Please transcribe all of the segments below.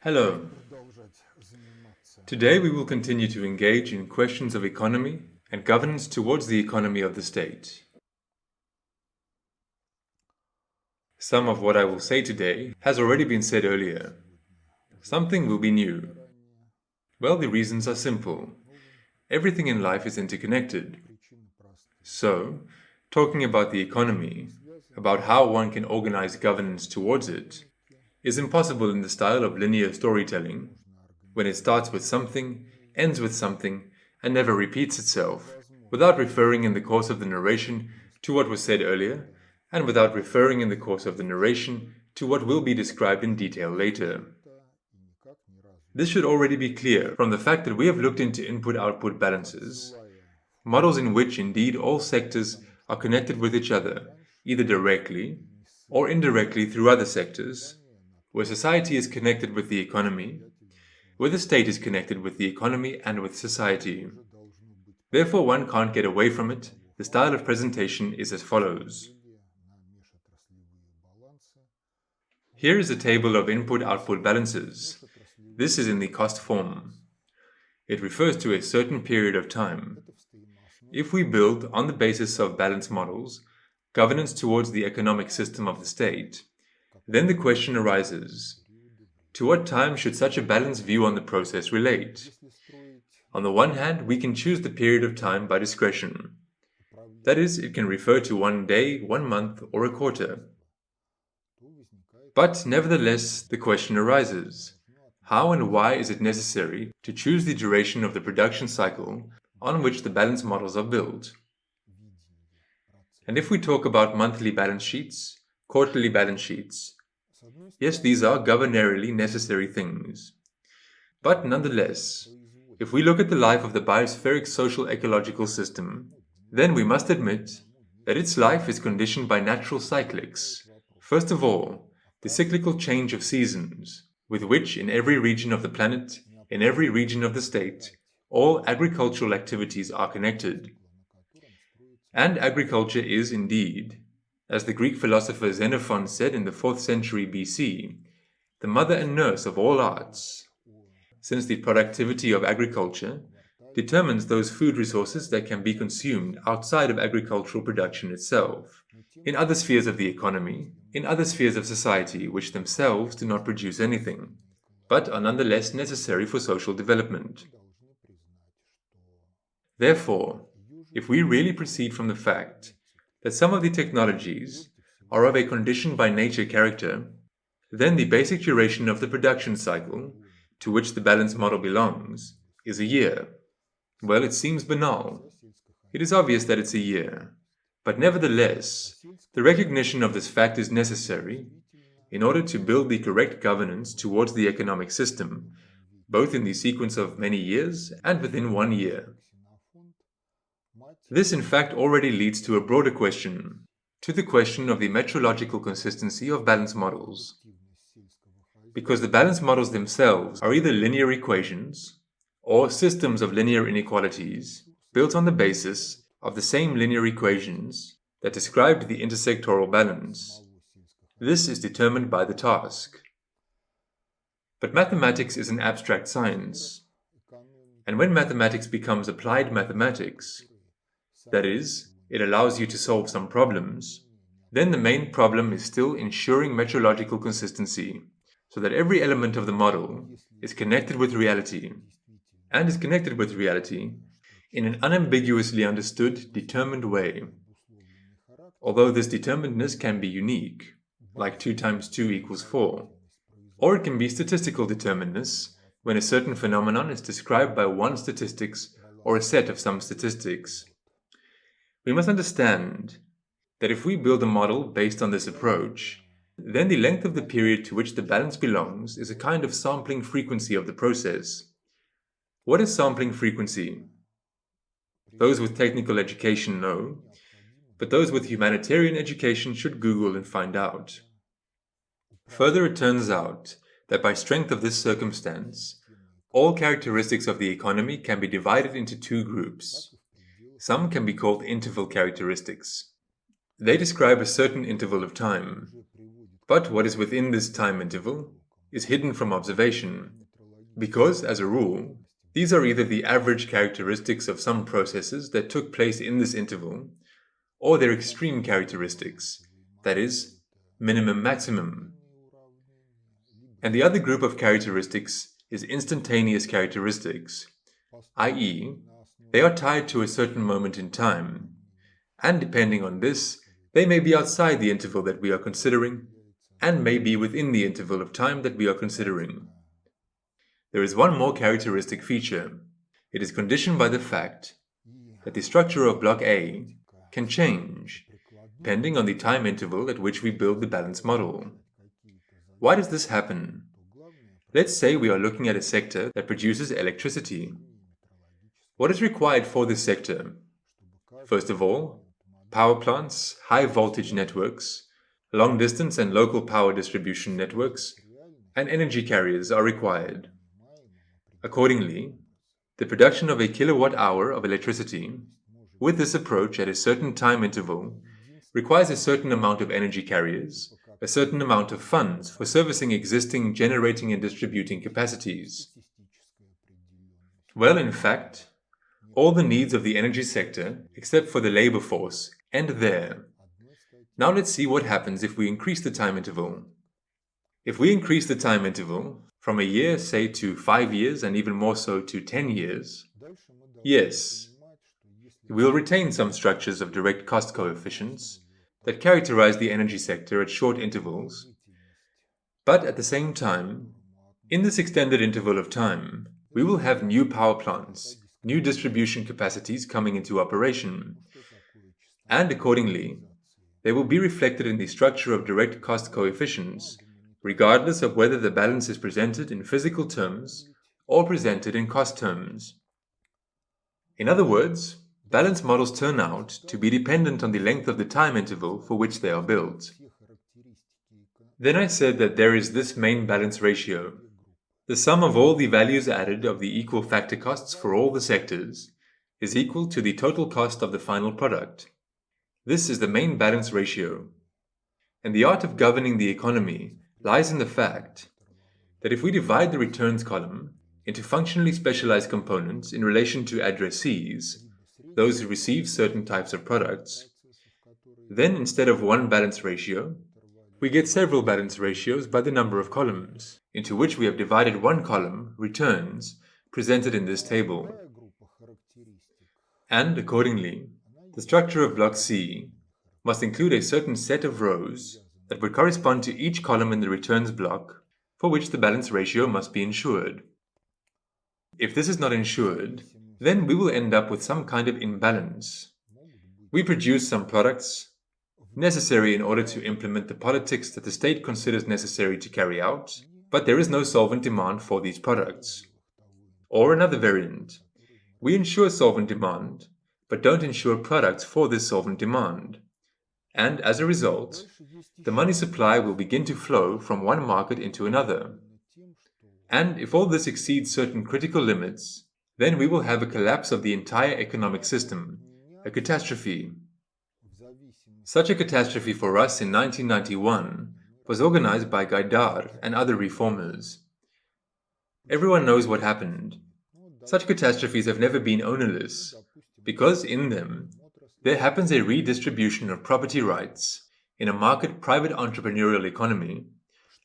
Hello. Today we will continue to engage in questions of economy and governance towards the economy of the state. Some of what I will say today has already been said earlier. Something will be new. Well, the reasons are simple. Everything in life is interconnected. So, talking about the economy, about how one can organize governance towards it, is impossible in the style of linear storytelling, when it starts with something, ends with something, and never repeats itself, without referring in the course of the narration to what was said earlier, and without referring in the course of the narration to what will be described in detail later. This should already be clear from the fact that we have looked into input-output balances, models in which indeed all sectors are connected with each other, either directly or indirectly through other sectors, where society is connected with the economy, where the state is connected with the economy and with society. Therefore, one can't get away from it. The style of presentation is as follows. Here is a table of input-output balances. This is in the cost form. It refers to a certain period of time. If we build, on the basis of balance models, governance towards the economic system of the state, then the question arises, to what time should such a balanced view on the process relate? On the one hand, we can choose the period of time by discretion. That is, it can refer to one day, 1 month, or a quarter. But nevertheless, the question arises, how and why is it necessary to choose the duration of the production cycle on which the balance models are built? And if we talk about monthly balance sheets, quarterly balance sheets, yes, these are governorially necessary things. But nonetheless, if we look at the life of the biospheric-social-ecological system, then we must admit that its life is conditioned by natural cyclics. First of all, the cyclical change of seasons, with which in every region of the planet, in every region of the state, all agricultural activities are connected. And agriculture is indeed, as the Greek philosopher Xenophon said in the 4th century BC, the mother and nurse of all arts, since the productivity of agriculture determines those food resources that can be consumed outside of agricultural production itself, in other spheres of the economy, in other spheres of society which themselves do not produce anything, but are nonetheless necessary for social development. Therefore, if we really proceed from the fact that some of the technologies are of a conditioned by nature character, then the basic duration of the production cycle, to which the balance model belongs, is a year. Well, it seems banal. It is obvious that it's a year. But nevertheless, the recognition of this fact is necessary in order to build the correct governance towards the economic system, both in the sequence of many years and within 1 year. This in fact already leads to a broader question, to the question of the metrological consistency of balance models. Because the balance models themselves are either linear equations or systems of linear inequalities built on the basis of the same linear equations that described the intersectoral balance. This is determined by the task. But mathematics is an abstract science, and when mathematics becomes applied mathematics, that is, it allows you to solve some problems, then the main problem is still ensuring metrological consistency, so that every element of the model is connected with reality, and is connected with reality in an unambiguously understood, determined way. Although this determinedness can be unique, like 2 times 2 equals 4, or it can be statistical determinedness, when a certain phenomenon is described by one statistics or a set of some statistics. We must understand that if we build a model based on this approach, then the length of the period to which the balance belongs is a kind of sampling frequency of the process. What is sampling frequency? Those with technical education know, but those with humanitarian education should Google and find out. Further, it turns out that by strength of this circumstance, all characteristics of the economy can be divided into 2 groups. Some can be called interval characteristics. They describe a certain interval of time. But what is within this time interval? is hidden from observation, because, as a rule, these are either the average characteristics of some processes that took place in this interval, or their extreme characteristics, that is, minimum-maximum. And the other group of characteristics is instantaneous characteristics, i.e., they are tied to a certain moment in time, and depending on this, they may be outside the interval that we are considering, and may be within the interval of time that we are considering. There is one more characteristic feature. It is conditioned by the fact that the structure of block A can change, depending on the time interval at which we build the balance model. Why does this happen? Let's say we are looking at a sector that produces electricity. What is required for this sector? First of all, power plants, high voltage networks, long distance and local power distribution networks, and energy carriers are required. Accordingly, the production of a kilowatt-hour of electricity, with this approach at a certain time interval, requires a certain amount of energy carriers, a certain amount of funds for servicing existing generating and distributing capacities. Well, in fact, all the needs of the energy sector, except for the labor force, end there. Now let's see what happens if we increase the time interval. If we increase the time interval from a year, say, to 5 years, and even more so to 10 years, yes, we'll retain some structures of direct cost coefficients that characterize the energy sector at short intervals, but at the same time, in this extended interval of time, we will have new power plants, new distribution capacities coming into operation, and accordingly, they will be reflected in the structure of direct cost coefficients, regardless of whether the balance is presented in physical terms or presented in cost terms. In other words, balance models turn out to be dependent on the length of the time interval for which they are built. Then I said that there is this main balance ratio. The sum of all the values added of the equal factor costs for all the sectors is equal to the total cost of the final product. This is the main balance ratio. And the art of governing the economy lies in the fact that if we divide the returns column into functionally specialized components in relation to addressees, those who receive certain types of products, then instead of one balance ratio, we get several balance ratios by the number of columns, into which we have divided one column, returns, presented in this table. And accordingly, the structure of block C must include a certain set of rows that would correspond to each column in the returns block, for which the balance ratio must be ensured. If this is not ensured, then we will end up with some kind of imbalance. We produce some products necessary in order to implement the politics that the state considers necessary to carry out, but there is no solvent demand for these products. Or another variant, we ensure solvent demand, but don't ensure products for this solvent demand. And as a result, the money supply will begin to flow from one market into another. And if all this exceeds certain critical limits, then we will have a collapse of the entire economic system, a catastrophe. Such a catastrophe for us in 1991 was organized by Gaidar and other reformers. Everyone knows what happened. Such catastrophes have never been ownerless, because in them, there happens a redistribution of property rights in a market private entrepreneurial economy,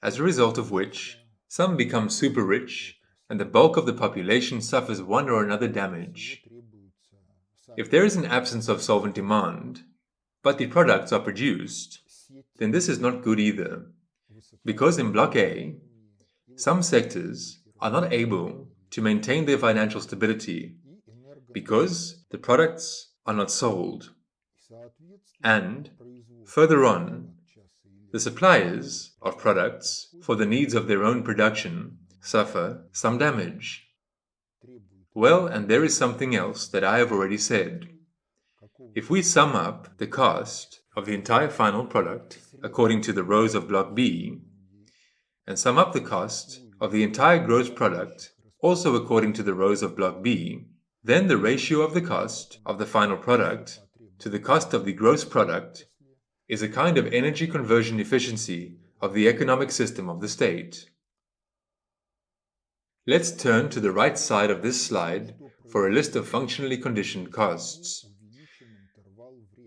as a result of which some become super rich and the bulk of the population suffers one or another damage. If there is an absence of solvent demand, but the products are produced, then this is not good either, because in Block A, some sectors are not able to maintain their financial stability because the products are not sold. And, further on, the suppliers of products for the needs of their own production suffer some damage. Well, and there is something else that I have already said. If we sum up the cost of the entire final product according to the rows of Block B, and sum up the cost of the entire gross product also according to the rows of Block B, then the ratio of the cost of the final product to the cost of the gross product is a kind of energy conversion efficiency of the economic system of the state. Let's turn to the right side of this slide for a list of functionally conditioned costs.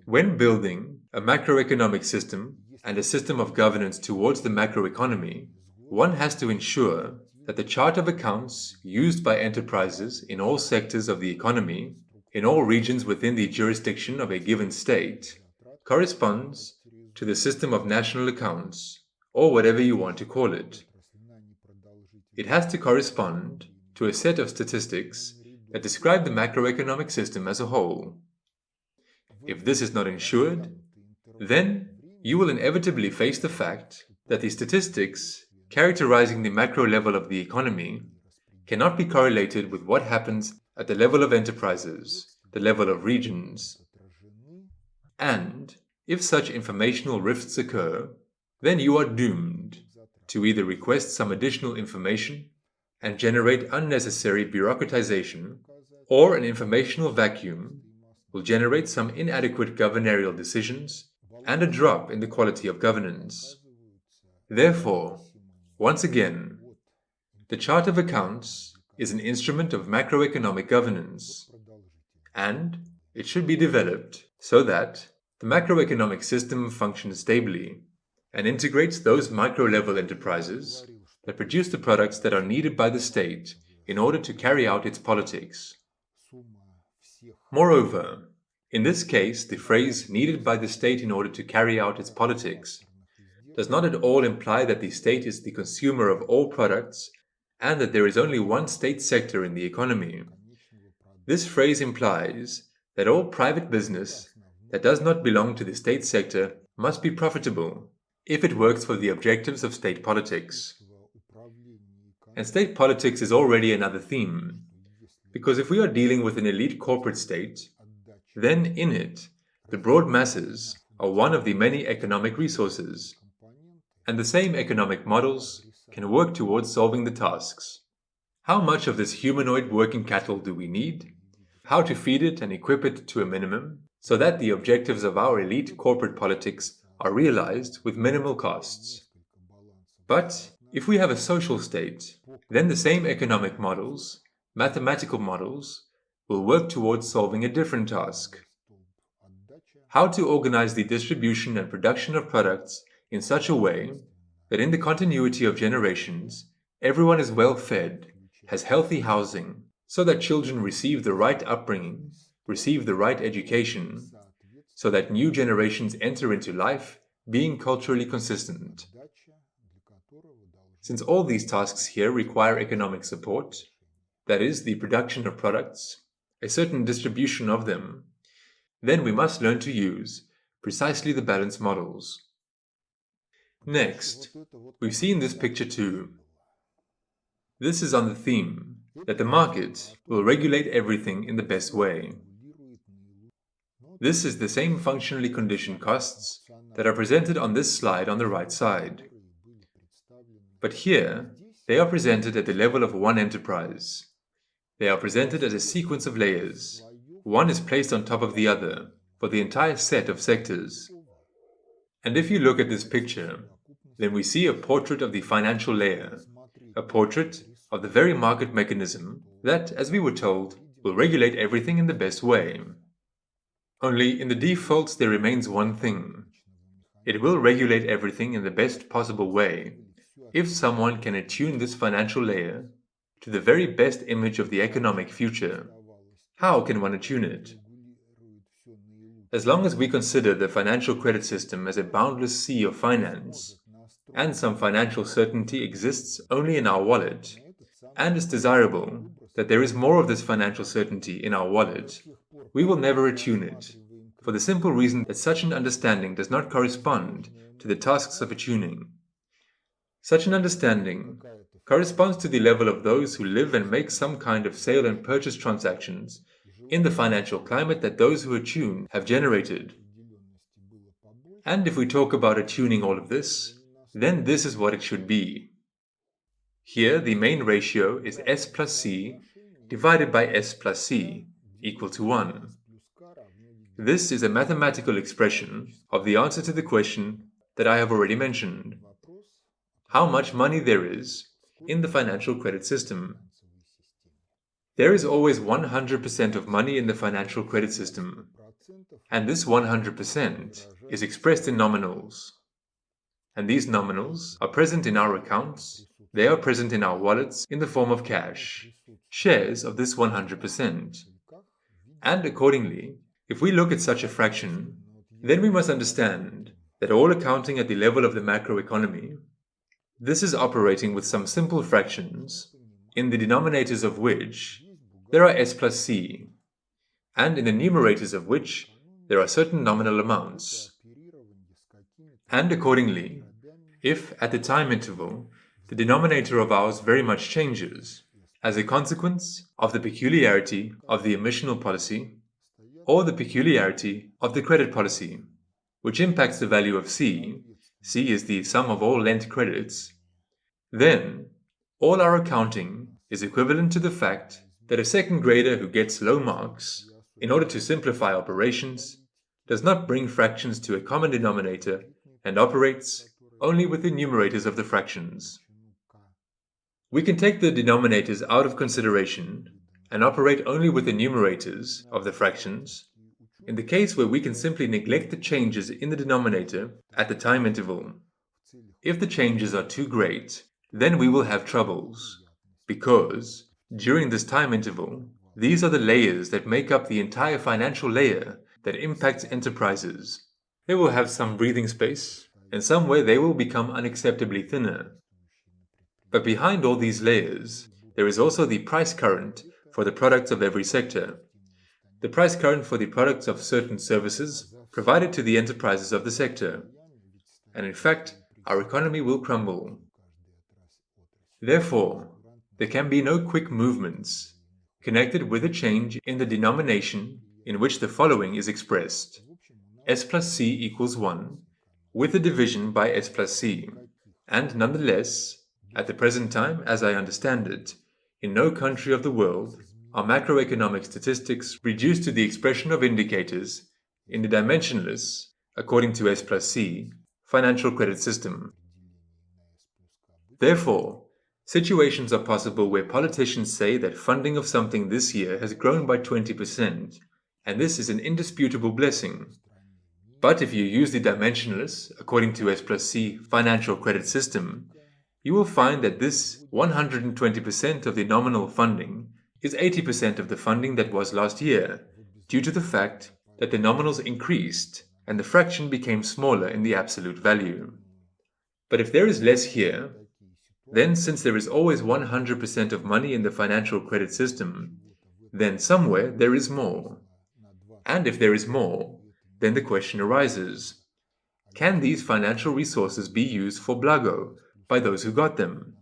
When building a macroeconomic system and a system of governance towards the macroeconomy, one has to ensure that the chart of accounts used by enterprises in all sectors of the economy, in all regions within the jurisdiction of a given state, corresponds to the system of national accounts, or whatever you want to call it. It has to correspond to a set of statistics that describe the macroeconomic system as a whole. If this is not ensured, then you will inevitably face the fact that the statistics characterizing the macro level of the economy cannot be correlated with what happens at the level of enterprises, the level of regions. And if such informational rifts occur, then you are doomed to either request some additional information and generate unnecessary bureaucratization, or an informational vacuum will generate some inadequate governorial decisions and a drop in the quality of governance. Therefore, once again, the chart of accounts is an instrument of macroeconomic governance, and it should be developed so that the macroeconomic system functions stably and integrates those micro-level enterprises that produce the products that are needed by the state in order to carry out its politics. Moreover, in this case, the phrase needed by the state in order to carry out its politics does not at all imply that the state is the consumer of all products and that there is only one state sector in the economy. This phrase implies that all private business that does not belong to the state sector must be profitable if it works for the objectives of state politics. And state politics is already another theme, because if we are dealing with an elite corporate state, then in it, the broad masses are one of the many economic resources, and the same economic models can work towards solving the tasks. How much of this humanoid working cattle do we need? How to feed it and equip it to a minimum, so that the objectives of our elite corporate politics are realized with minimal costs. But if we have a social state, then the same economic models, mathematical models, will work towards solving a different task. How to organize the distribution and production of products in such a way that in the continuity of generations, everyone is well fed, has healthy housing, so that children receive the right upbringing, receive the right education, so that new generations enter into life being culturally consistent. Since all these tasks here require economic support, that is, the production of products, a certain distribution of them, then we must learn to use precisely the balance models. Next, we've seen this picture too. This is on the theme that the market will regulate everything in the best way. This is the same functionally conditioned costs that are presented on this slide on the right side. But here, they are presented at the level of one enterprise. They are presented as a sequence of layers. One is placed on top of the other for the entire set of sectors. And if you look at this picture, then we see a portrait of the financial layer, a portrait of the very market mechanism that, as we were told, will regulate everything in the best way. Only in the defaults there remains one thing. It will regulate everything in the best possible way if someone can attune this financial layer to the very best image of the economic future. How can one attune it? As long as we consider the financial credit system as a boundless sea of finance, and some financial certainty exists only in our wallet, and it's desirable that there is more of this financial certainty in our wallet, we will never attune it, for the simple reason that such an understanding does not correspond to the tasks of attuning. Such an understanding corresponds to the level of those who live and make some kind of sale and purchase transactions in the financial climate that those who attune have generated. And if we talk about attuning all of this, then this is what it should be. Here the main ratio is S plus C divided by S plus C equal to 1. This is a mathematical expression of the answer to the question that I have already mentioned. How much money there is in the financial credit system. There is always 100% of money in the financial credit system, and this 100% is expressed in nominals. And these nominals are present in our accounts, they are present in our wallets in the form of cash, shares of this 100%. And accordingly, if we look at such a fraction, then we must understand that all accounting at the level of the macroeconomy, this is operating with some simple fractions, in the denominators of which there are S plus C, and in the numerators of which there are certain nominal amounts. And accordingly, if at the time interval the denominator of ours very much changes, as a consequence of the peculiarity of the emissional policy, or the peculiarity of the credit policy, which impacts the value of C is the sum of all lent credits, then all our accounting is equivalent to the fact that a second grader who gets low marks, in order to simplify operations, does not bring fractions to a common denominator and operates only with the numerators of the fractions. We can take the denominators out of consideration and operate only with the numerators of the fractions in the case where we can simply neglect the changes in the denominator at the time interval. If the changes are too great, then we will have troubles, because during this time interval, these are the layers that make up the entire financial layer that impacts enterprises. They will have some breathing space, and somewhere they will become unacceptably thinner. But behind all these layers, there is also the price current for the products of every sector. The price current for the products of certain services provided to the enterprises of the sector. And in fact, our economy will crumble. Therefore, there can be no quick movements connected with a change in the denomination in which the following is expressed: S plus C equals 1, with a division by S plus C. And nonetheless, at the present time, as I understand it, in no country of the world are macroeconomic statistics reduced to the expression of indicators in the dimensionless, according to S plus C, financial credit system. Therefore, situations are possible where politicians say that funding of something this year has grown by 20%, and this is an indisputable blessing. But if you use the dimensionless, according to S plus C, financial credit system, you will find that this 120% of the nominal funding is 80% of the funding that was last year, due to the fact that the nominals increased and the fraction became smaller in the absolute value. But if there is less here, then since there is always 100% of money in the financial credit system, then somewhere there is more. And if there is more, then the question arises: can these financial resources be used for blago by those who got them?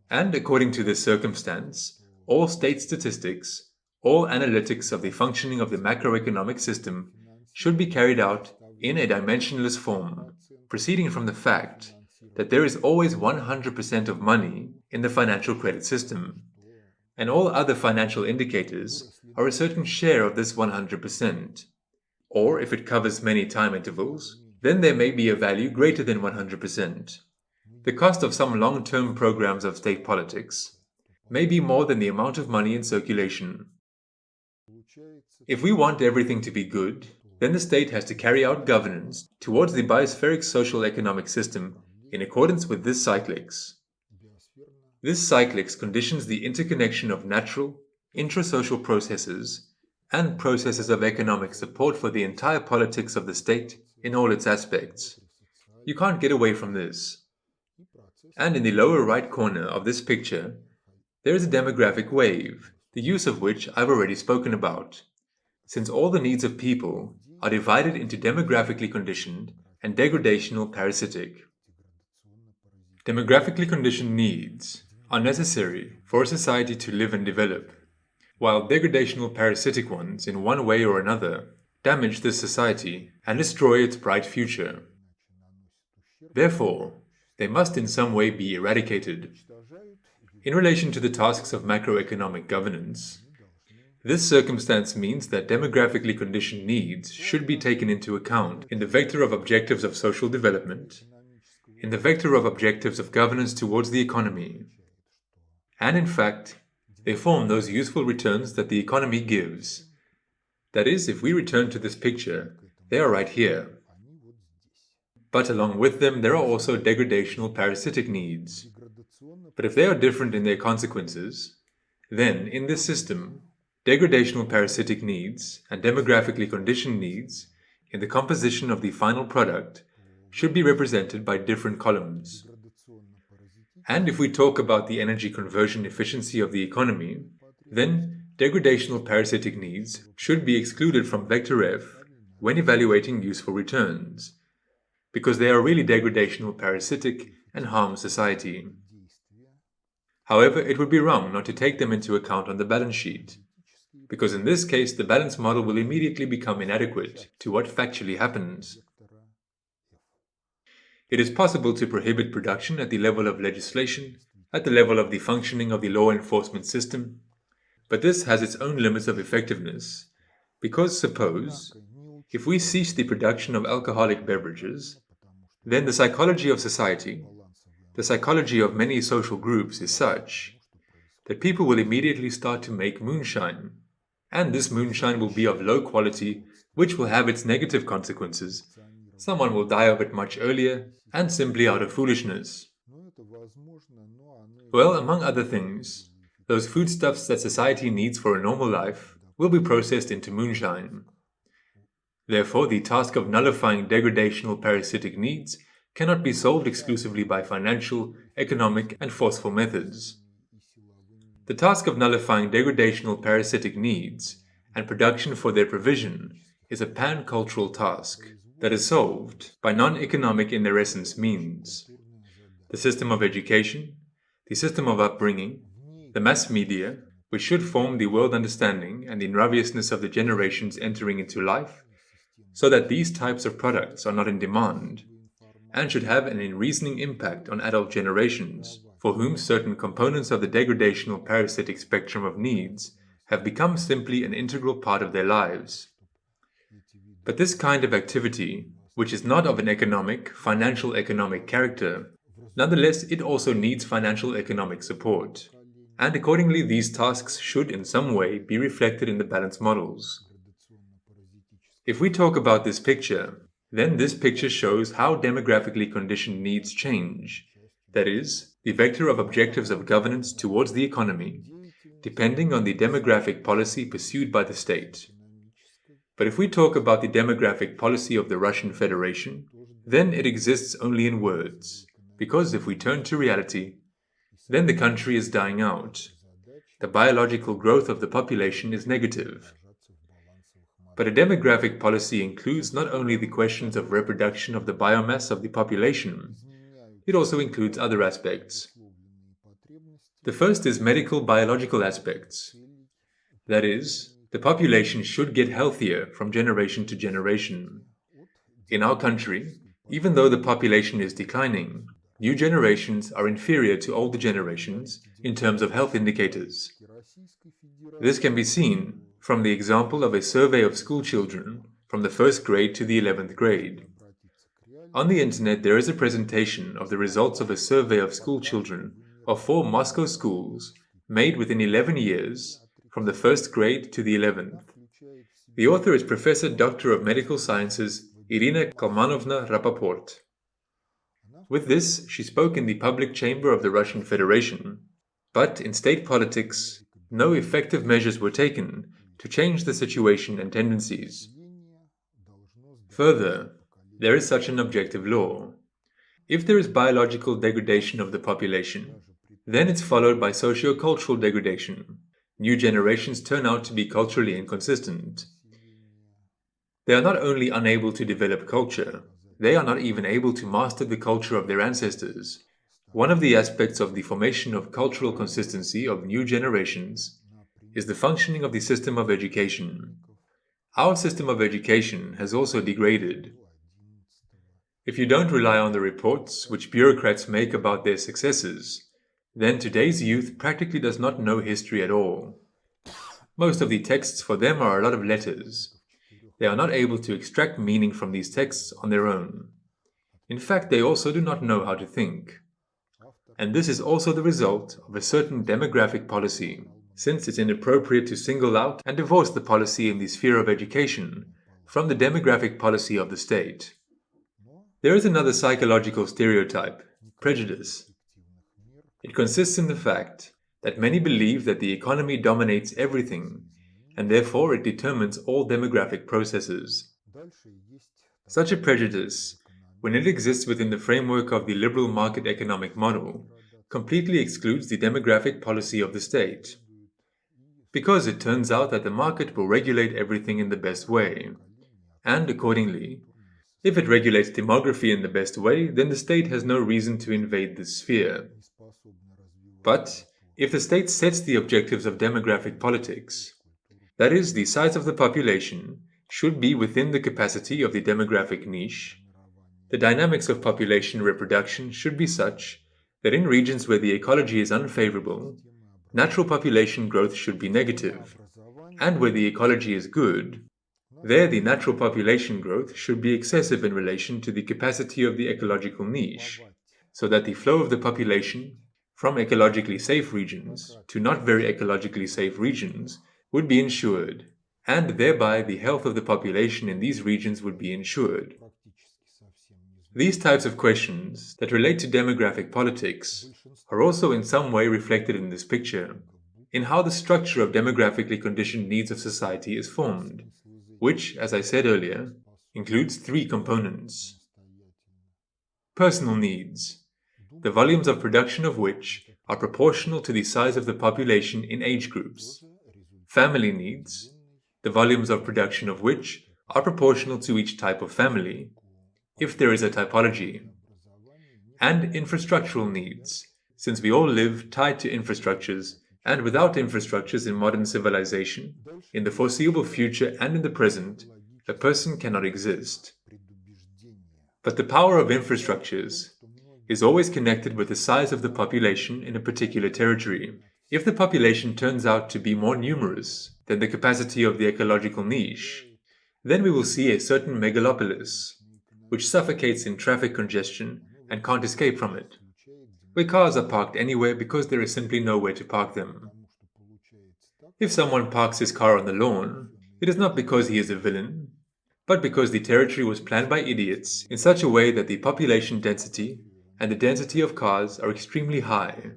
And according to this circumstance, all state statistics, all analytics of the functioning of the macroeconomic system should be carried out in a dimensionless form, proceeding from the fact that there is always 100% of money in the financial credit system, and all other financial indicators are a certain share of this 100%. Or if it covers many time intervals, then there may be a value greater than 100%. The cost of some long-term programs of state politics may be more than the amount of money in circulation. If we want everything to be good, then the state has to carry out governance towards the biospheric-social-economic system in accordance with this cyclics. This cyclics conditions the interconnection of natural, intrasocial processes and processes of economic support for the entire politics of the state in all its aspects. You can't get away from this. And in the lower right corner of this picture, there is a demographic wave, the use of which I've already spoken about, since all the needs of people are divided into demographically conditioned and degradational-parasitic. Demographically conditioned needs are necessary for a society to live and develop, while degradational-parasitic ones, in one way or another, damage this society and destroy its bright future. Therefore, they must in some way be eradicated. In relation to the tasks of macroeconomic governance, this circumstance means that demographically conditioned needs should be taken into account in the vector of objectives of social development, in the vector of objectives of governance towards the economy. And in fact, They form those useful returns that the economy gives. That is, if we return to this picture, they are right here. But along with them, there are also degradational-parasitic needs. But if they are different in their consequences, then in this system, degradational-parasitic needs and demographically conditioned needs in the composition of the final product should be represented by different columns. And if we talk about the energy conversion efficiency of the economy, then degradational-parasitic needs should be excluded from vector F when evaluating useful returns, because they are really degradational-parasitic and harm society. However, it would be wrong not to take them into account on the balance sheet, because in this case the balance model will immediately become inadequate to what factually happens. It is possible to prohibit production at the level of legislation, at the level of the functioning of the law enforcement system, but this has its own limits of effectiveness, because suppose, if we cease the production of alcoholic beverages, then the psychology of society, the psychology of many social groups is such that people will immediately start to make moonshine, and this moonshine will be of low quality, which will have its negative consequences. Someone will die of it much earlier, and simply out of foolishness. Well, among other things, those foodstuffs that society needs for a normal life will be processed into moonshine. Therefore, the task of nullifying degradational parasitic needs cannot be solved exclusively by financial, economic, and forceful methods. The task of nullifying degradational parasitic needs and production for their provision is a pan-cultural task that is solved by non-economic in their essence means. The system of education, the system of upbringing, the mass media, which should form the world understanding and the enraviousness of the generations entering into life, so that these types of products are not in demand, and should have an unreasoning impact on adult generations, for whom certain components of the degradational parasitic spectrum of needs have become simply an integral part of their lives. But this kind of activity, which is not of an economic, financial economic character, nonetheless it also needs financial economic support, and accordingly these tasks should in some way be reflected in the balance models. If we talk about this picture, then this picture shows how demographically conditioned needs change, that is, the vector of objectives of governance towards the economy, depending on the demographic policy pursued by the state. But if we talk about the demographic policy of the Russian Federation, then it exists only in words, because if we turn to reality, then the country is dying out. The biological growth of the population is negative. But a demographic policy includes not only the questions of reproduction of the biomass of the population, it also includes other aspects. The first is medical biological aspects. That is, the population should get healthier from generation to generation. In our country, even though the population is declining, new generations are inferior to older generations in terms of health indicators. This can be seen from the example of a survey of school children from the 1st grade to the 11th grade. On the internet there is a presentation of the results of a survey of school children of 4 Moscow schools made within 11 years from the 1st grade to the 11th. The author is Professor Doctor of Medical Sciences Irina Kalmanovna Rapoport. With this, she spoke in the public chamber of the Russian Federation, but in state politics, no effective measures were taken to change the situation and tendencies. Further, there is such an objective law. If there is biological degradation of the population, then it's followed by socio-cultural degradation. New generations turn out to be culturally inconsistent. They are not only unable to develop culture, they are not even able to master the culture of their ancestors. One of the aspects of the formation of cultural consistency of new generations is the functioning of the system of education. Our system of education has also degraded. If you don't rely on the reports which bureaucrats make about their successes, then today's youth practically does not know history at all. Most of the texts for them are a lot of letters. They are not able to extract meaning from these texts on their own. In fact, they also do not know how to think. And this is also the result of a certain demographic policy. since it's inappropriate to single out and divorce the policy in the sphere of education from the demographic policy of the state. There is another psychological stereotype, prejudice. It consists in the fact that many believe that the economy dominates everything, and therefore it determines all demographic processes. Such a prejudice, when it exists within the framework of the liberal market economic model, completely excludes the demographic policy of the state, because it turns out that the market will regulate everything in the best way, and accordingly, if it regulates demography in the best way, then the state has no reason to invade this sphere. But if the state sets the objectives of demographic politics, that is, the size of the population should be within the capacity of the demographic niche, the dynamics of population reproduction should be such that in regions where the ecology is unfavorable, natural population growth should be negative, and where the ecology is good, there the natural population growth should be excessive in relation to the capacity of the ecological niche, so that the flow of the population from ecologically safe regions to not very ecologically safe regions would be ensured, and thereby the health of the population in these regions would be ensured. These types of questions that relate to demographic politics are also in some way reflected in this picture, in how the structure of demographically conditioned needs of society is formed, which, as I said earlier, includes three components. Personal needs, the volumes of production of which are proportional to the size of the population in age groups. Family needs, the volumes of production of which are proportional to each type of family, if there is a typology. And infrastructural needs, since we all live tied to infrastructures, and without infrastructures in modern civilization, in the foreseeable future and in the present, a person cannot exist. But the power of infrastructures is always connected with the size of the population in a particular territory. If the population turns out to be more numerous than the capacity of the ecological niche, then we will see a certain megalopolis, which suffocates in traffic congestion and can't escape from it, where cars are parked anywhere because there is simply nowhere to park them. If someone parks his car on the lawn, it is not because he is a villain, but because the territory was planned by idiots in such a way that the population density and the density of cars are extremely high,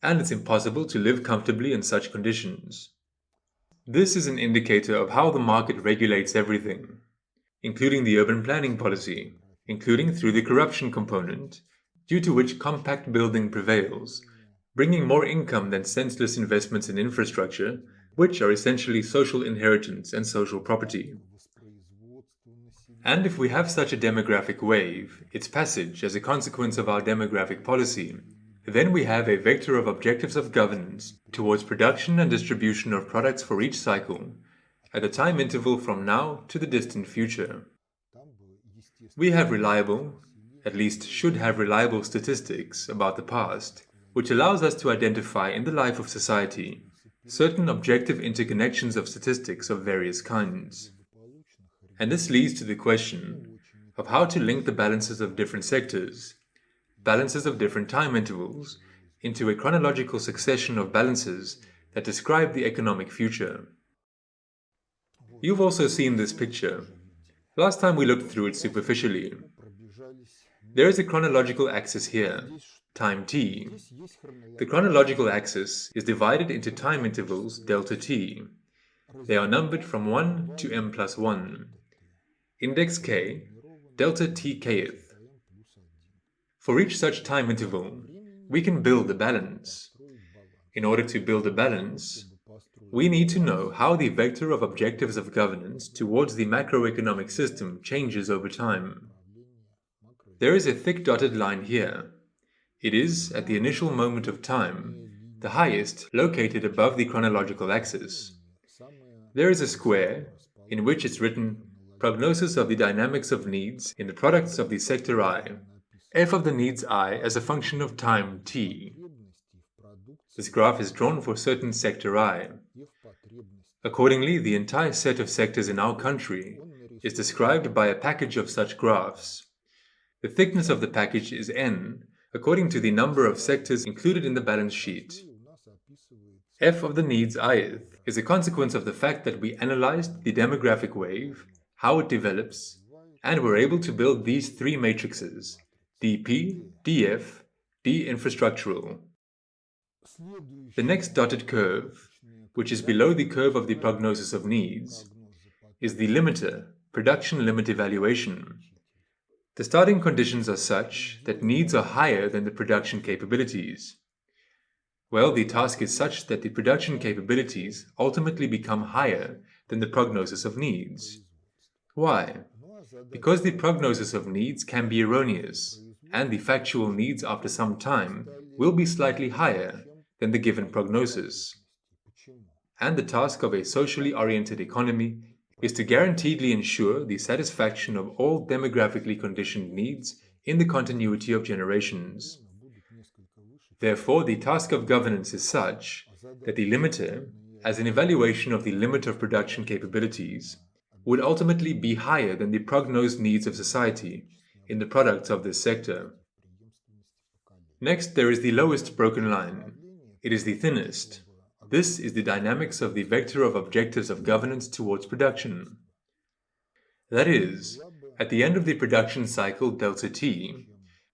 and it's impossible to live comfortably in such conditions. This is an indicator of how the market regulates everything, including the urban planning policy, including through the corruption component, due to which compact building prevails, bringing more income than senseless investments in infrastructure, which are essentially social inheritance and social property. And if we have such a demographic wave, its passage as a consequence of our demographic policy, then we have a vector of objectives of governance towards production and distribution of products for each cycle, at a time interval from now to the distant future. We have reliable, at least should have reliable statistics about the past, which allows us to identify in the life of society certain objective interconnections of statistics of various kinds. And this leads to the question of how to link the balances of different sectors, balances of different time intervals, into a chronological succession of balances that describe the economic future. You've also seen this picture. Last time we looked through it superficially. There is a chronological axis here, time t. The chronological axis is divided into time intervals delta t. They are numbered from 1 to m plus 1. Index k, delta t kth. For each such time interval, we can build a balance. In order to build a balance, we need to know how the vector of objectives of governance towards the macroeconomic system changes over time. There is a thick dotted line here. It is, at the initial moment of time, the highest located above the chronological axis. There is a square in which it's written prognosis of the dynamics of needs in the products of the sector I, f of the needs I as a function of time t. This graph is drawn for certain sector I. Accordingly, the entire set of sectors in our country is described by a package of such graphs. The thickness of the package is n, according to the number of sectors included in the balance sheet. f of the needs ith is a consequence of the fact that we analyzed the demographic wave, how it develops, and were able to build these three matrices, dp, df, d-infrastructural. The next dotted curve, which is below the curve of the prognosis of needs, is the limiter, production limit evaluation. The starting conditions are such that needs are higher than the production capabilities. Well, the task is such that the production capabilities ultimately become higher than the prognosis of needs. Why? Because the prognosis of needs can be erroneous, and the factual needs after some time will be slightly higher than the given prognosis. And the task of a socially oriented economy is to guaranteedly ensure the satisfaction of all demographically conditioned needs in the continuity of generations. Therefore, the task of governance is such that the limiter, as an evaluation of the limit of production capabilities, would ultimately be higher than the prognosed needs of society in the products of this sector. Next, there is the lowest broken line. It is the thinnest. This is the dynamics of the vector of objectives of governance towards production. That is, at the end of the production cycle delta T,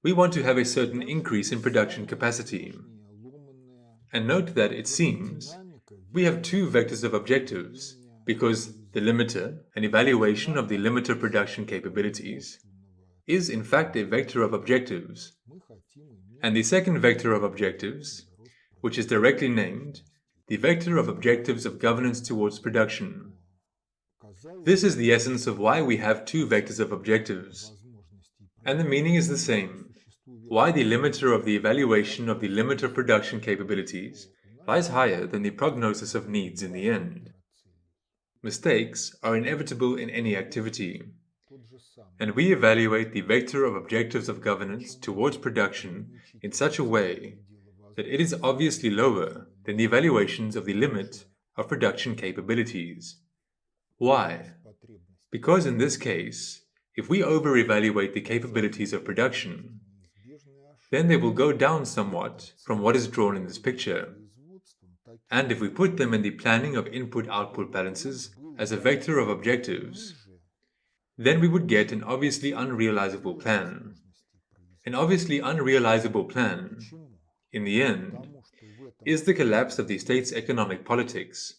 we want to have a certain increase in production capacity. And note that it seems we have two vectors of objectives, because the limiter, an evaluation of the limiter production capabilities, is in fact a vector of objectives. And the second vector of objectives, which is directly named, the vector of objectives of governance towards production. This is the essence of why we have two vectors of objectives. And the meaning is the same. Why the limiter of the evaluation of the limit of production capabilities lies higher than the prognosis of needs in the end. Mistakes are inevitable in any activity, and we evaluate the vector of objectives of governance towards production in such a way that it is obviously lower than the evaluations of the limit of production capabilities. Why? Because in this case, if we over-evaluate the capabilities of production, then they will go down somewhat from what is drawn in this picture. And if we put them in the planning of input-output balances as a vector of objectives, then we would get an obviously unrealizable plan. An obviously unrealizable plan, in the end, is the collapse of the state's economic politics.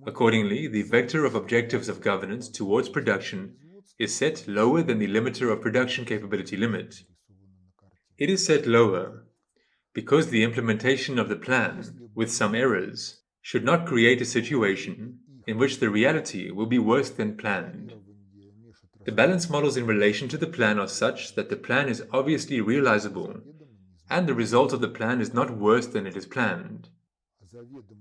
Accordingly, the vector of objectives of governance towards production is set lower than the limiter of production capability limit. It is set lower because the implementation of the plan, with some errors, should not create a situation in which the reality will be worse than planned. The balance models in relation to the plan are such that the plan is obviously realizable, and the result of the plan is not worse than it is planned.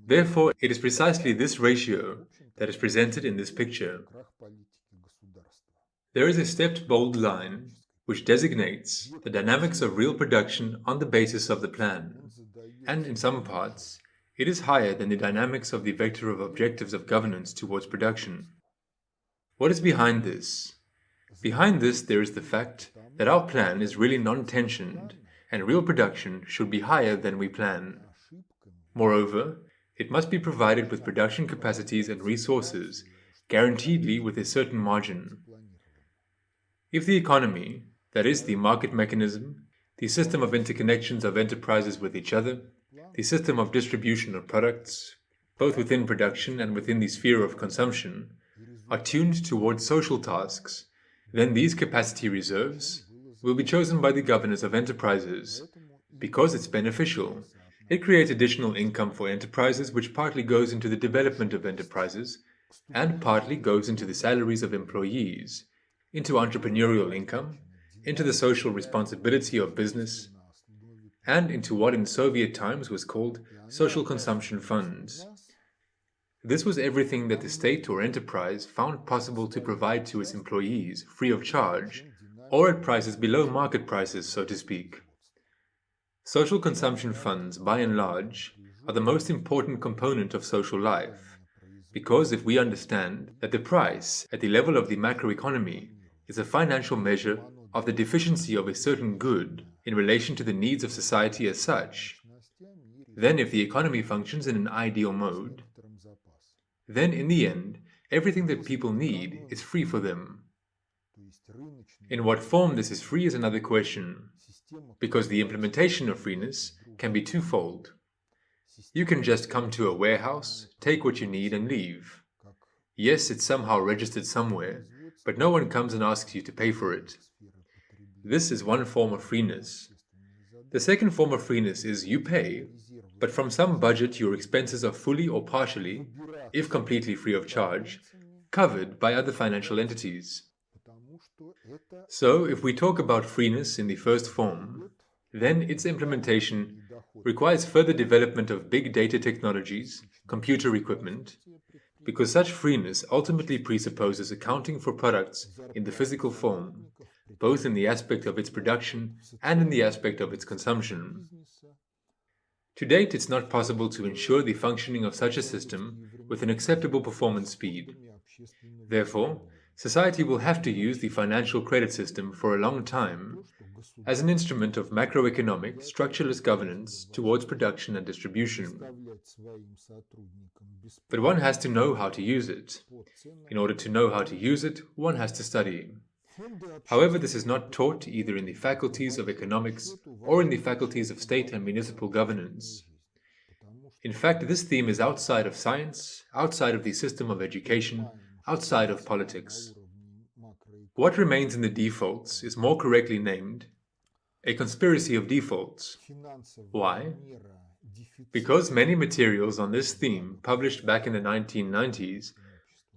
Therefore, it is precisely this ratio that is presented in this picture. There is a stepped bold line which designates the dynamics of real production on the basis of the plan, and in some parts, it is higher than the dynamics of the vector of objectives of governance towards production. What is behind this? Behind this, there is the fact that our plan is really non-tensioned, and real production should be higher than we plan. Moreover, it must be provided with production capacities and resources, guaranteedly with a certain margin. If the economy, that is, the market mechanism, the system of interconnections of enterprises with each other, the system of distribution of products, both within production and within the sphere of consumption, are tuned towards social tasks, then these capacity reserves will be chosen by the governors of enterprises, because it's beneficial. It creates additional income for enterprises which partly goes into the development of enterprises and partly goes into the salaries of employees, into entrepreneurial income, into the social responsibility of business, and into what in Soviet times was called social consumption funds. This was everything that the state or enterprise found possible to provide to its employees free of charge, or at prices below market prices, so to speak. Social consumption funds, by and large, are the most important component of social life, because if we understand that the price at the level of the macroeconomy is a financial measure of the deficiency of a certain good in relation to the needs of society as such, then if the economy functions in an ideal mode, then in the end, everything that people need is free for them. In what form this is free is another question, because the implementation of freeness can be twofold. You can just come to a warehouse, take what you need and leave. Yes, it's somehow registered somewhere, but no one comes and asks you to pay for it. This is one form of freeness. The second form of freeness is you pay, but from some budget your expenses are fully or partially, if completely free of charge, covered by other financial entities. So, if we talk about freeness in the first form, then its implementation requires further development of big data technologies, computer equipment, because such freeness ultimately presupposes accounting for products in the physical form, both in the aspect of its production and in the aspect of its consumption. To date, it's not possible to ensure the functioning of such a system with an acceptable performance speed. Therefore, society will have to use the financial credit system for a long time as an instrument of macroeconomic, structureless governance towards production and distribution. But one has to know how to use it. In order to know how to use it, one has to study. However, this is not taught either in the faculties of economics or in the faculties of state and municipal governance. In fact, this theme is outside of science, outside of the system of education, outside of politics. What remains in the defaults is more correctly named a conspiracy of defaults. Why? Because many materials on this theme published back in the 1990s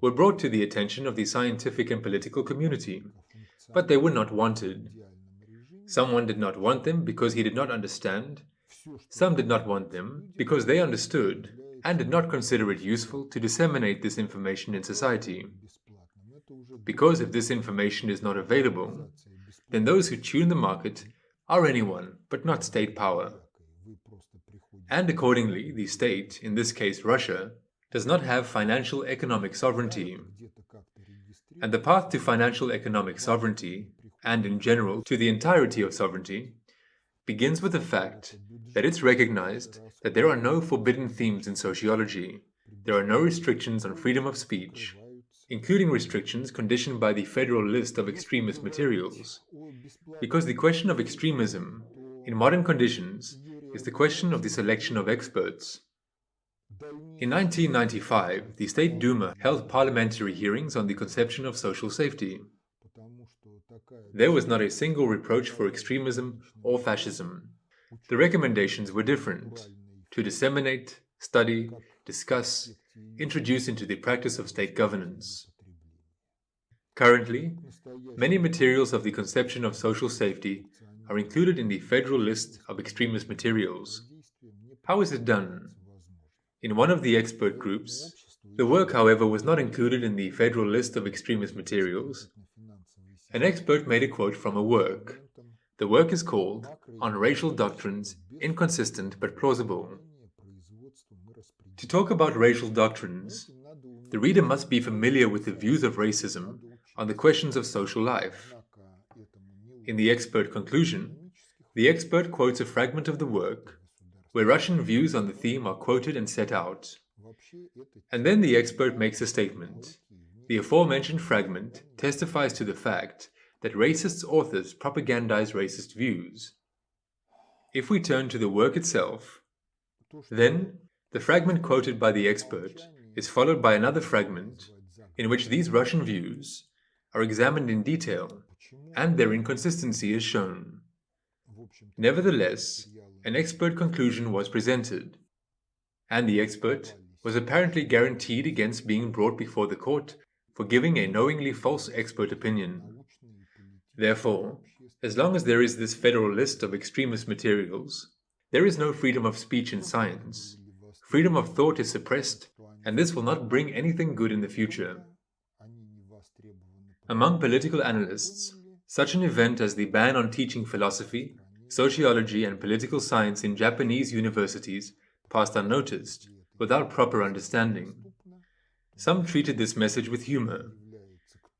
were brought to the attention of the scientific and political community, but they were not wanted. Someone did not want them because he did not understand. Some did not want them because they understood and did not consider it useful to disseminate this information in society. Because if this information is not available, then those who tune the market are anyone but not state power. And accordingly, the state, in this case Russia, does not have financial economic sovereignty. And the path to financial economic sovereignty, and in general to the entirety of sovereignty, begins with the fact that it's recognized that there are no forbidden themes in sociology. There are no restrictions on freedom of speech, including restrictions conditioned by the federal list of extremist materials. Because the question of extremism, in modern conditions, is the question of the selection of experts. In 1995, the State Duma held parliamentary hearings on the conception of social safety. There was not a single reproach for extremism or fascism. The recommendations were different: to disseminate, study, discuss, introduce into the practice of state governance. Currently, many materials of the conception of social safety are included in the federal list of extremist materials. How is it done? In one of the expert groups, the work, however, was not included in the federal list of extremist materials. An expert made a quote from a work. The work is called On Racial Doctrines, Inconsistent but Plausible. To talk about racial doctrines, the reader must be familiar with the views of racism on the questions of social life. In the expert conclusion, the expert quotes a fragment of the work where Russian views on the theme are quoted and set out. And then the expert makes a statement. The aforementioned fragment testifies to the fact that racist authors propagandize racist views. If we turn to the work itself, then the fragment quoted by the expert is followed by another fragment in which these Russian views are examined in detail and their inconsistency is shown. Nevertheless, an expert conclusion was presented, and the expert was apparently guaranteed against being brought before the court for giving a knowingly false expert opinion. Therefore, as long as there is this federal list of extremist materials, there is no freedom of speech in science. Freedom of thought is suppressed, and this will not bring anything good in the future. Among political analysts, such an event as the ban on teaching philosophy, sociology, and political science in Japanese universities passed unnoticed, without proper understanding. Some treated this message with humor.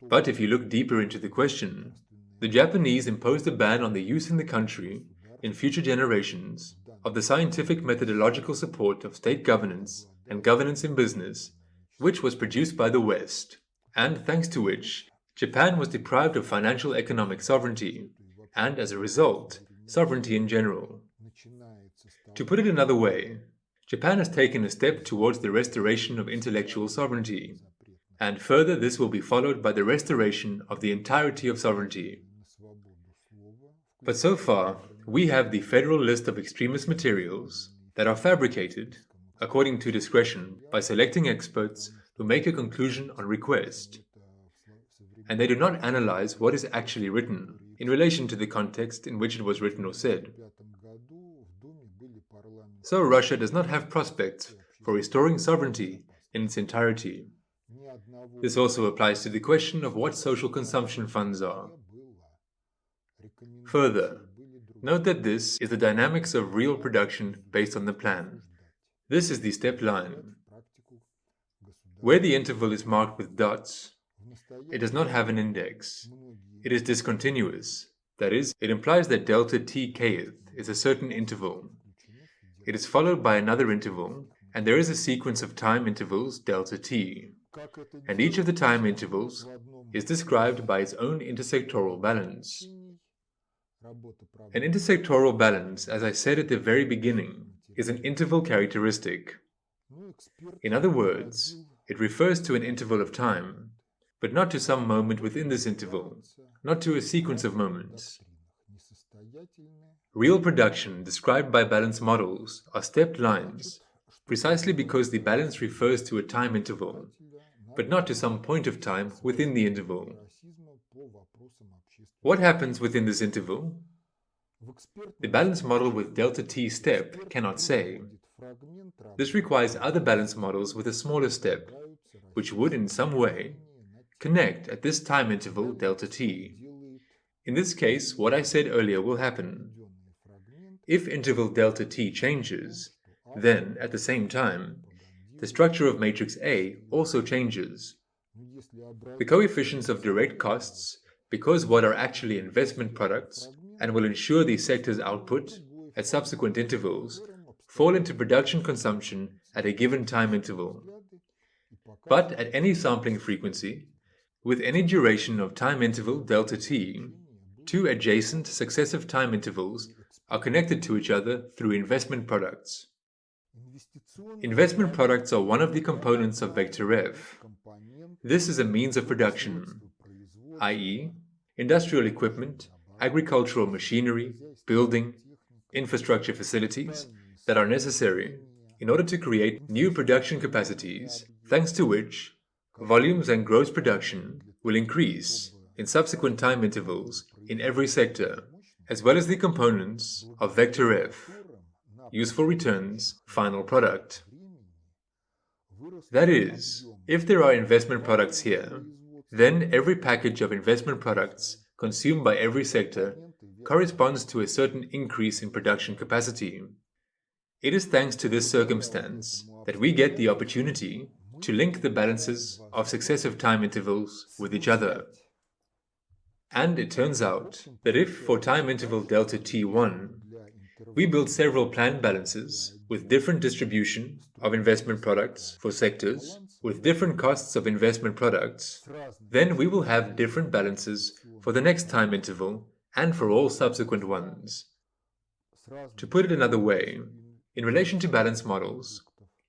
But if you look deeper into the question, the Japanese imposed a ban on the use in the country, in future generations, of the scientific methodological support of state governance and governance in business, which was produced by the West, and thanks to which Japan was deprived of financial economic sovereignty, and as a result, sovereignty in general. To put it another way, Japan has taken a step towards the restoration of intellectual sovereignty, and further this will be followed by the restoration of the entirety of sovereignty. But so far, we have the federal list of extremist materials that are fabricated, according to discretion, by selecting experts who make a conclusion on request, and they do not analyze what is actually written in relation to the context in which it was written or said. So Russia does not have prospects for restoring sovereignty in its entirety. This also applies to the question of what social consumption funds are. Further, note that this is the dynamics of real production based on the plan. This is the step line. Where the interval is marked with dots, it does not have an index. It is discontinuous. That is, it implies that delta t kth is a certain interval. It is followed by another interval, and there is a sequence of time intervals delta t. And each of the time intervals is described by its own intersectoral balance. An intersectoral balance, as I said at the very beginning, is an interval characteristic. In other words, it refers to an interval of time, but not to some moment within this interval, not to a sequence of moments. Real production described by balance models are stepped lines, precisely because the balance refers to a time interval, but not to some point of time within the interval. What happens within this interval? The balance model with delta t step cannot say. This requires other balance models with a smaller step, which would in some way connect at this time interval delta t. In this case, what I said earlier will happen. If interval delta t changes, then, at the same time, the structure of matrix A also changes. The coefficients of direct costs, because what are actually investment products and will ensure the sector's output at subsequent intervals, fall into production consumption at a given time interval. But at any sampling frequency, with any duration of time interval delta t, two adjacent successive time intervals are connected to each other through investment products. Investment products are one of the components of vector F. This is a means of production, i.e., industrial equipment, agricultural machinery, building, infrastructure facilities that are necessary in order to create new production capacities, thanks to which volumes and gross production will increase in subsequent time intervals in every sector, as well as the components of vector F, useful returns, final product. That is, if there are investment products here, then every package of investment products consumed by every sector corresponds to a certain increase in production capacity. It is thanks to this circumstance that we get the opportunity to link the balances of successive time intervals with each other. And it turns out that if for time interval delta t1, we build several planned balances with different distribution of investment products for sectors, with different costs of investment products, then we will have different balances for the next time interval and for all subsequent ones. To put it another way, in relation to balance models,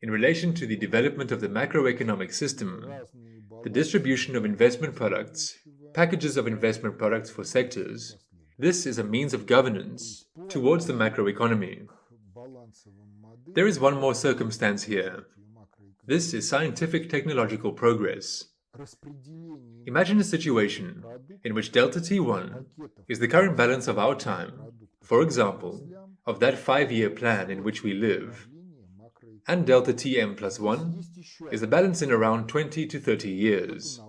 in relation to the development of the macroeconomic system, the distribution of investment products, packages of investment products for sectors, this is a means of governance towards the macroeconomy. There is one more circumstance here. This is scientific technological progress. Imagine a situation in which delta t1 is the current balance of our time, for example, of that 5-year plan in which we live, and delta tm plus 1 is the balance in around 20 to 30 years.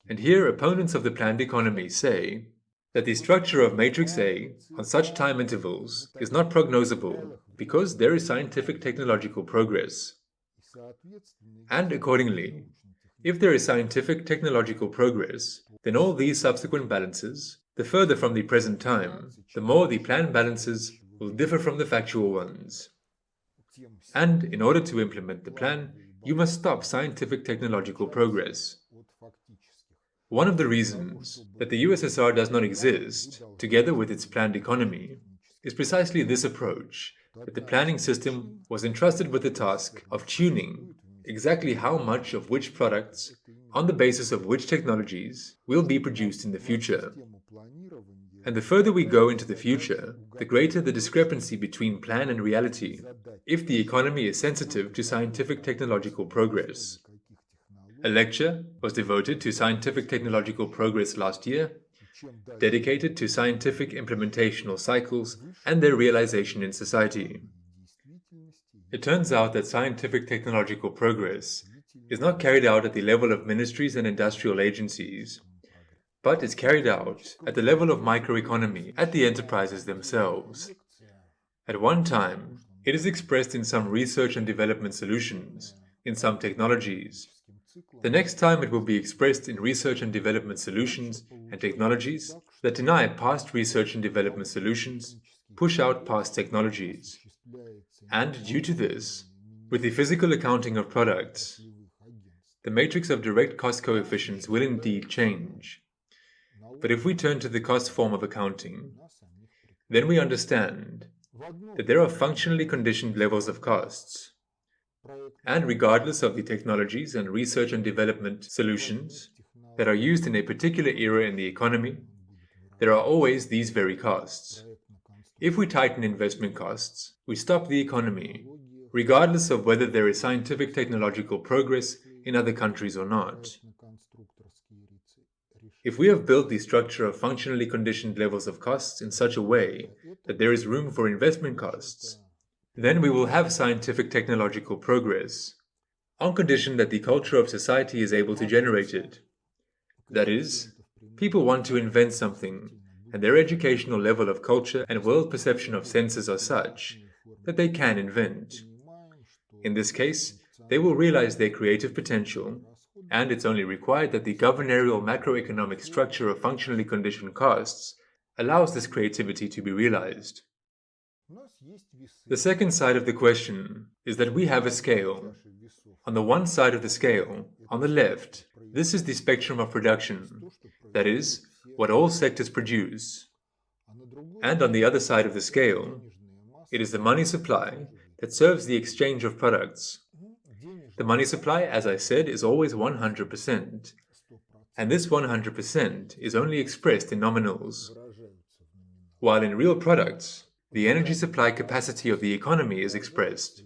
And here opponents of the planned economy say that the structure of matrix A on such time intervals is not prognosable because there is scientific technological progress. And accordingly, if there is scientific technological progress, then all these subsequent balances, the further from the present time, the more the planned balances will differ from the factual ones. And in order to implement the plan, you must stop scientific technological progress. One of the reasons that the USSR does not exist, together with its planned economy, is precisely this approach, that the planning system was entrusted with the task of tuning exactly how much of which products, on the basis of which technologies, will be produced in the future. And the further we go into the future, the greater the discrepancy between plan and reality, if the economy is sensitive to scientific technological progress. A lecture was devoted to scientific technological progress last year, dedicated to scientific implementational cycles and their realization in society. It turns out that scientific technological progress is not carried out at the level of ministries and industrial agencies, but is carried out at the level of microeconomy, at the enterprises themselves. At one time, it is expressed in some research and development solutions, in some technologies. The next time it will be expressed in research and development solutions and technologies that deny past research and development solutions, push out past technologies. And due to this, with the physical accounting of products, the matrix of direct cost coefficients will indeed change. But if we turn to the cost form of accounting, then we understand that there are functionally conditioned levels of costs. And regardless of the technologies and research and development solutions that are used in a particular era in the economy, there are always these very costs. If we tighten investment costs, we stop the economy, regardless of whether there is scientific technological progress in other countries or not. If we have built the structure of functionally conditioned levels of costs in such a way that there is room for investment costs, then we will have scientific technological progress, on condition that the culture of society is able to generate it. That is, people want to invent something, and their educational level of culture and world perception of senses are such that they can invent. In this case, they will realize their creative potential, and it's only required that the governorial macroeconomic structure of functionally conditioned costs allows this creativity to be realized. The second side of the question is that we have a scale. On the one side of the scale, on the left, this is the spectrum of production, that is, what all sectors produce. And on the other side of the scale, it is the money supply that serves the exchange of products. The money supply, as I said, is always 100%, and this 100% is only expressed in nominals. While in real products, the energy supply capacity of the economy is expressed.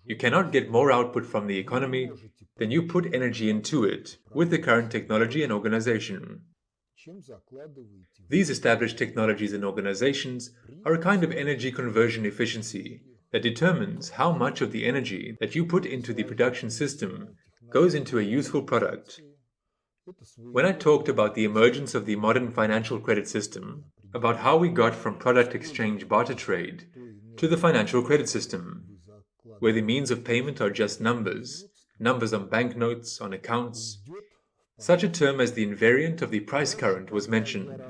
You cannot get more output from the economy than you put energy into it with the current technology and organization. These established technologies and organizations are a kind of energy conversion efficiency that determines how much of the energy that you put into the production system goes into a useful product. When I talked about the emergence of the modern financial credit system, about how we got from product exchange barter trade to the financial credit system, where the means of payment are just numbers on banknotes, on accounts, such a term as the invariant of the price current was mentioned.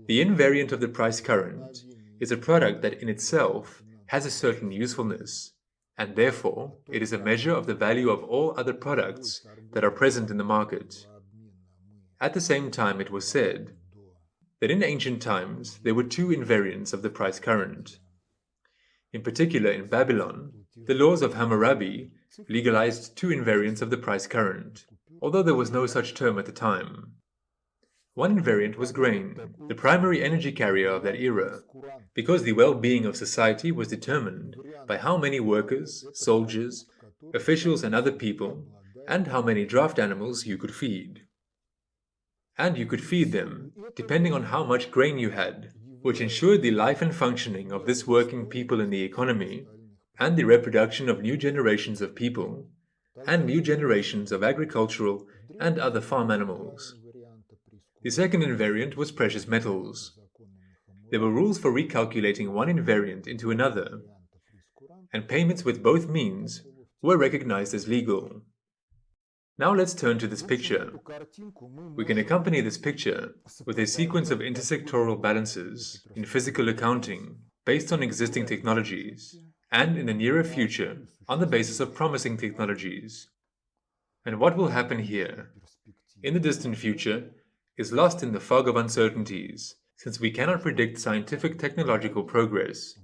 The invariant of the price current is a product that in itself has a certain usefulness, and therefore it is a measure of the value of all other products that are present in the market. At the same time, it was said that in ancient times there were two invariants of the price current. In particular, in Babylon, the laws of Hammurabi legalized two invariants of the price current, although there was no such term at the time. One invariant was grain, the primary energy carrier of that era, because the well-being of society was determined by how many workers, soldiers, officials and other people, and how many draft animals you could feed. And you could feed them, depending on how much grain you had, which ensured the life and functioning of this working people in the economy, and the reproduction of new generations of people, and new generations of agricultural and other farm animals. The second invariant was precious metals. There were rules for recalculating one invariant into another, and payments with both means were recognized as legal. Now let's turn to this picture. We can accompany this picture with a sequence of intersectoral balances in physical accounting based on existing technologies, and in the nearer future on the basis of promising technologies. And what will happen here, in the distant future, is lost in the fog of uncertainties, since we cannot predict scientific technological progress.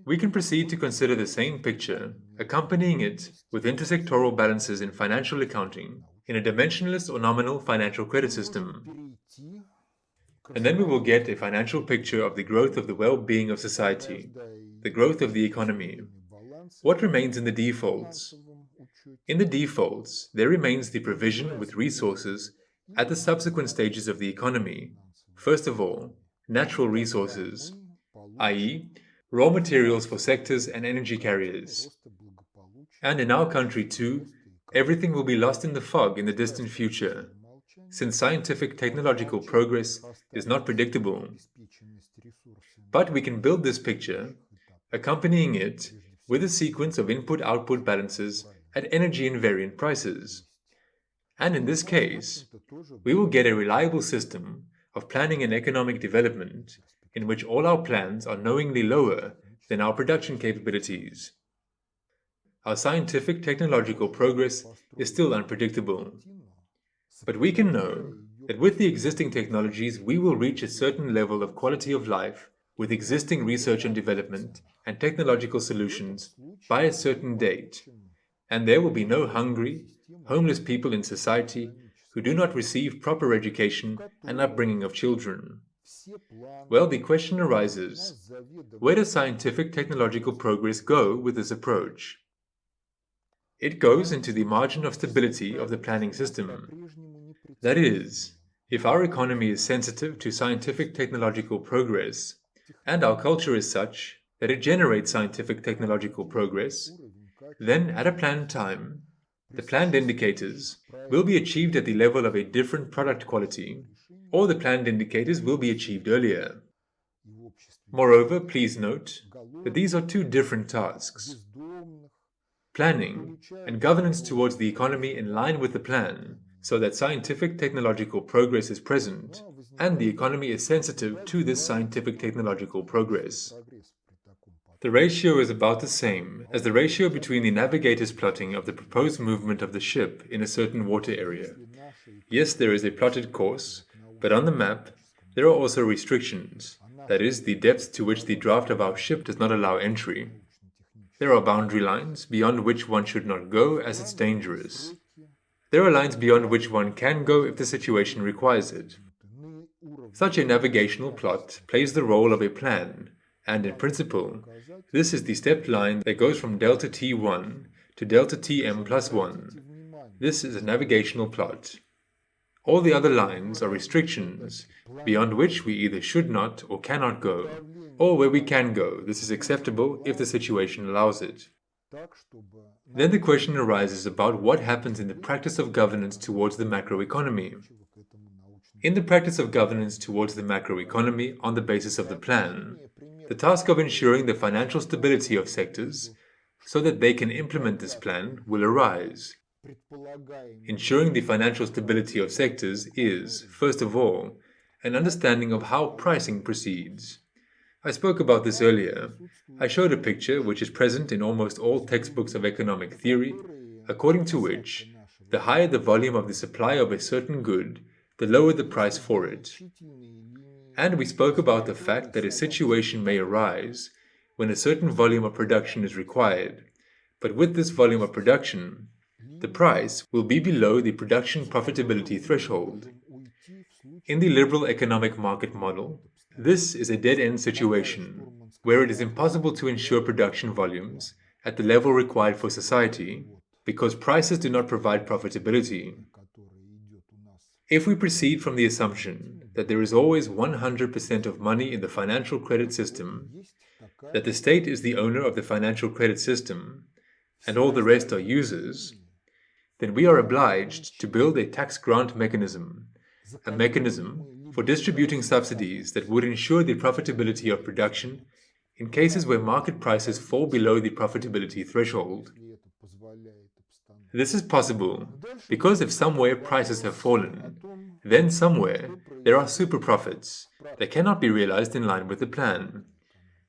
We can proceed to consider the same picture, accompanying it with intersectoral balances in financial accounting in a dimensionless or nominal financial credit system. And then we will get a financial picture of the growth of the well-being of society, the growth of the economy. What remains in the defaults? In the defaults, there remains the provision with resources at the subsequent stages of the economy. First of all, natural resources, i.e., raw materials for sectors and energy carriers. And in our country too, everything will be lost in the fog in the distant future, since scientific technological progress is not predictable. But we can build this picture, accompanying it with a sequence of input-output balances at energy invariant prices. And in this case, we will get a reliable system of planning and economic development in which all our plans are knowingly lower than our production capabilities. Our scientific technological progress is still unpredictable. But we can know that with the existing technologies we will reach a certain level of quality of life with existing research and development and technological solutions by a certain date, and there will be no hungry, homeless people in society who do not receive proper education and upbringing of children. Well, the question arises, where does scientific technological progress go with this approach? It goes into the margin of stability of the planning system. That is, if our economy is sensitive to scientific technological progress, and our culture is such that it generates scientific technological progress, then at a planned time, the planned indicators will be achieved at the level of a different product quality, or the planned indicators will be achieved earlier. Moreover, please note that these are two different tasks. Planning and governance towards the economy in line with the plan, so that scientific technological progress is present, and the economy is sensitive to this scientific technological progress. The ratio is about the same as the ratio between the navigator's plotting of the proposed movement of the ship in a certain water area. Yes, there is a plotted course, but on the map there are also restrictions, that is, the depth to which the draft of our ship does not allow entry. There are boundary lines beyond which one should not go as it's dangerous. There are lines beyond which one can go if the situation requires it. Such a navigational plot plays the role of a plan, and in principle, this is the stepped line that goes from delta T1 to delta Tm plus 1. This is a navigational plot. All the other lines are restrictions, beyond which we either should not or cannot go, or where we can go, this is acceptable if the situation allows it. Then the question arises about what happens in the practice of governance towards the macroeconomy. In the practice of governance towards the macroeconomy on the basis of the plan, the task of ensuring the financial stability of sectors so that they can implement this plan will arise. Ensuring the financial stability of sectors is, first of all, an understanding of how pricing proceeds. I spoke about this earlier. I showed a picture which is present in almost all textbooks of economic theory, according to which the higher the volume of the supply of a certain good, the lower the price for it. And we spoke about the fact that a situation may arise when a certain volume of production is required, but with this volume of production, the price will be below the production profitability threshold. In the liberal economic market model, this is a dead-end situation, where it is impossible to ensure production volumes at the level required for society, because prices do not provide profitability. If we proceed from the assumption that there is always 100% of money in the financial credit system, that the state is the owner of the financial credit system, and all the rest are users, then we are obliged to build a tax grant mechanism, a mechanism for distributing subsidies that would ensure the profitability of production in cases where market prices fall below the profitability threshold. This is possible because if somewhere prices have fallen, then somewhere there are super profits, they cannot be realized in line with the plan.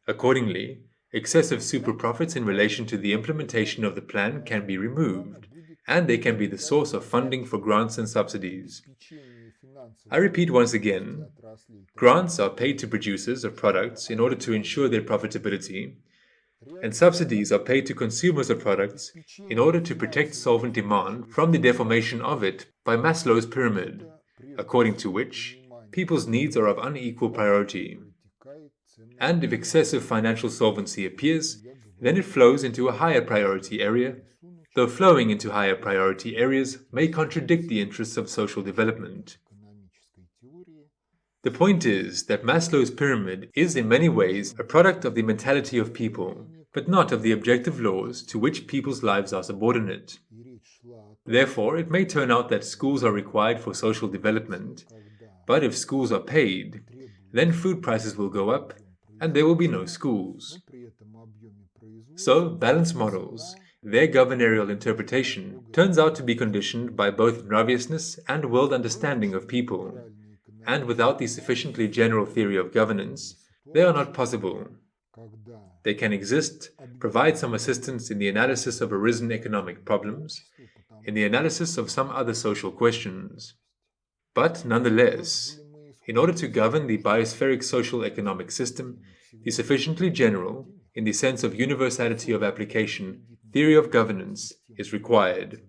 Accordingly, excessive superprofits in relation to the implementation of the plan can be removed, and they can be the source of funding for grants and subsidies. I repeat once again, grants are paid to producers of products in order to ensure their profitability, and subsidies are paid to consumers of products in order to protect solvent demand from the deformation of it by Maslow's pyramid, according to which people's needs are of unequal priority. And if excessive financial solvency appears, then it flows into a higher priority area, though flowing into higher priority areas may contradict the interests of social development. The point is that Maslow's pyramid is in many ways a product of the mentality of people, but not of the objective laws to which people's lives are subordinate. Therefore, it may turn out that schools are required for social development, but if schools are paid, then food prices will go up, and there will be no schools. So, balanced models, their governorial interpretation, turns out to be conditioned by both nraviousness and world understanding of people, and without the sufficiently general theory of governance, they are not possible. They can exist, provide some assistance in the analysis of arisen economic problems, in the analysis of some other social questions. But nonetheless, in order to govern the biospheric-social-economic system, the sufficiently general, in the sense of universality of application, theory of governance is required.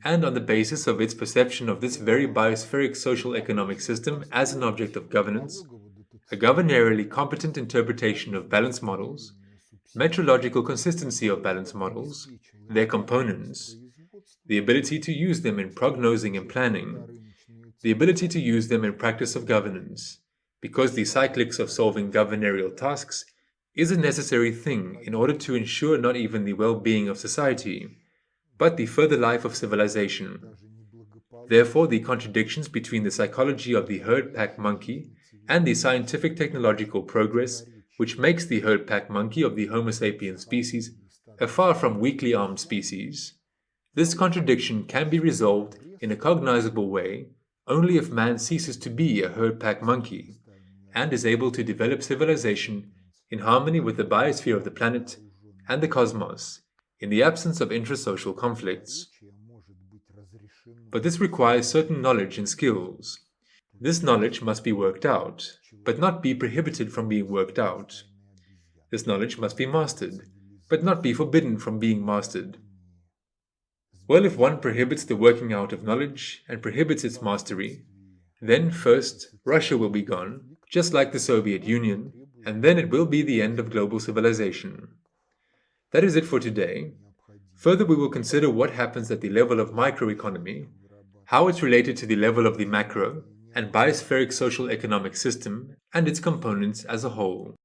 And on the basis of its perception of this very biospheric-social-economic system as an object of governance, a governorially competent interpretation of balanced models, metrological consistency of balanced models, their components, the ability to use them in prognosing and planning, the ability to use them in practice of governance, because the cyclics of solving governorial tasks is a necessary thing in order to ensure not even the well-being of society, but the further life of civilization. Therefore, the contradictions between the psychology of the herd-pack monkey and the scientific technological progress which makes the herd-pack monkey of the Homo sapiens species a far from weakly armed species. This contradiction can be resolved in a cognizable way only if man ceases to be a herd-pack monkey and is able to develop civilization in harmony with the biosphere of the planet and the cosmos, in the absence of intrasocial conflicts. But this requires certain knowledge and skills. This knowledge must be worked out, but not be prohibited from being worked out. This knowledge must be mastered, but not be forbidden from being mastered. Well, if one prohibits the working out of knowledge and prohibits its mastery, then first Russia will be gone, just like the Soviet Union, and then it will be the end of global civilization. That is it for today. Further, we will consider what happens at the level of microeconomy, how it's related to the level of the macro and biospheric social economic system and its components as a whole.